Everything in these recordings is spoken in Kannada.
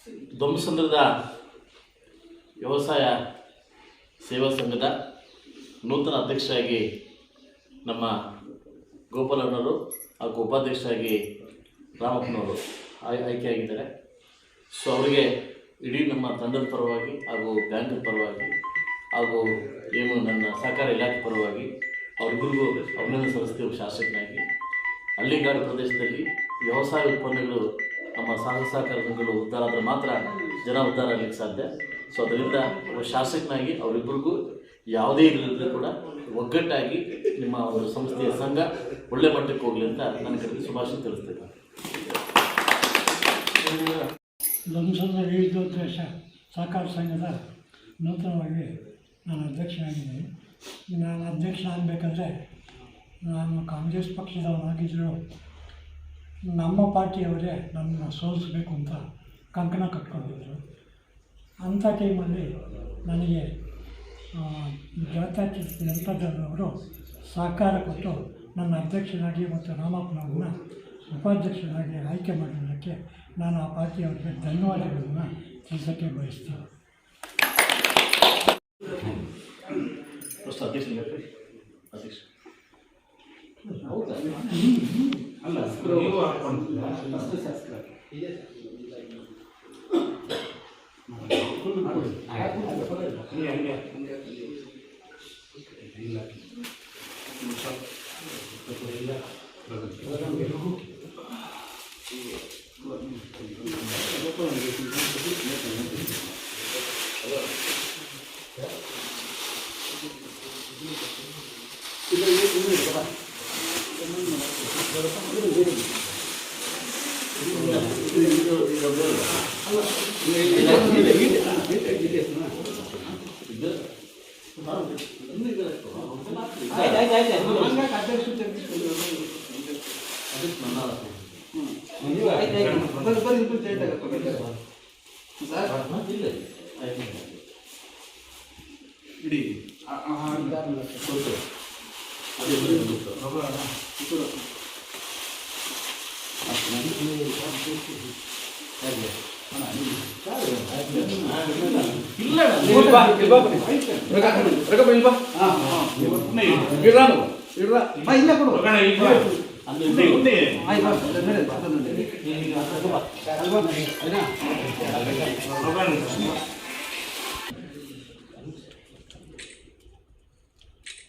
ಧ್ವಂಸಂದ್ರದ ವ್ಯವಸಾಯ ಸೇವಾ ಸಂಘದ ನೂತನ ಅಧ್ಯಕ್ಷರಾಗಿ ನಮ್ಮ ಗೋಪಾಲಣ್ಣವರು ಹಾಗೂ ಉಪಾಧ್ಯಕ್ಷರಾಗಿ ರಾಮಪ್ಪನವರು ಆಯ್ಕೆಯಾಗಿದ್ದಾರೆ. ಸೊ ಅವರಿಗೆ ಇಡೀ ನಮ್ಮ ತಂಡದ ಪರವಾಗಿ ಹಾಗೂ ಬ್ಯಾಂಕ್ ಪರವಾಗಿ ಹಾಗೂ ಏನು ನನ್ನ ಸಹಕಾರ ಇಲಾಖೆ ಪರವಾಗಿ ಅವರಿಬ್ಬರಿಗೂ ಅಭಿನಂದನೆ ಸಲ್ಲಿಸ್ತೀವಿ. ಶಾಸಕನಾಗಿ ಹಳ್ಳಿಗಾಡು ಪ್ರದೇಶದಲ್ಲಿ ವ್ಯವಸಾಯ ಉತ್ಪನ್ನಗಳು ನಮ್ಮ ಸಹಕಾರ ಸಂಘಗಳು ಉದ್ಧಾರ ಆದರೆ ಮಾತ್ರ ಜನ ಉದ್ಧಾರ ಆಗಲಿಕ್ಕೆ ಸಾಧ್ಯ. ಸೊ ಅದರಿಂದ ಶಾಸಕನಾಗಿ ಅವರಿಬ್ಬರಿಗೂ ಯಾವುದೇ ಇಲ್ಲದಿದ್ದರೂ ಕೂಡ ಒಗ್ಗಟ್ಟಾಗಿ ನಿಮ್ಮ ಒಂದು ಸಂಸ್ಥೆಯ ಸಂಘ ಒಳ್ಳೆ ಮಟ್ಟಕ್ಕೆ ಹೋಗಲಿ ಅಂತ ನನ್ನ ಕಡೆಗೆ ಶುಭಾಶಯ ತಿಳಿಸ್ತೇನೆ. ಧ್ವಂಸದ ವಿವಿಧೋದ್ದೇಶ ಸಹಕಾರ ಸಂಘದ ನೂತನವಾಗಿ ನಾನು ಅಧ್ಯಕ್ಷನಾಗಿದ್ದೀನಿ. ನಾನು ಅಧ್ಯಕ್ಷ ಆಗಬೇಕಾದ್ರೆ ನಾನು ಕಾಂಗ್ರೆಸ್ ಪಕ್ಷದವನಾಗಿದ್ದರೂ ನಮ್ಮ ಪಾರ್ಟಿಯವರೇ ನನ್ನನ್ನು ಸೋಲಿಸಬೇಕು ಅಂತ ಕಂಕಣ ಕಟ್ಕೊಂಡಿದ್ದರು. ಅಂಥ ಟೈಮಲ್ಲಿ ನನಗೆ ಜಾತ್ಯತೀತ ಜನತಾದಳವರು ಸಹಕಾರ ಕೊಟ್ಟು ನನ್ನ ಅಧ್ಯಕ್ಷನಾಗಿ ಮತ್ತು ರಾಮಪ್ಪನವ್ರನ್ನ ಉಪಾಧ್ಯಕ್ಷರಾಗಿ ಆಯ್ಕೆ ಮಾಡಿದ್ದಕ್ಕೆ ನಾನು ಆ ಪಾರ್ಟಿಯವರಿಗೆ ಧನ್ಯವಾದಗಳನ್ನು ತಿಳಿಸೋಕ್ಕೆ ಬಯಸ್ತೀನಿ.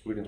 ವಿಡಿಯೋ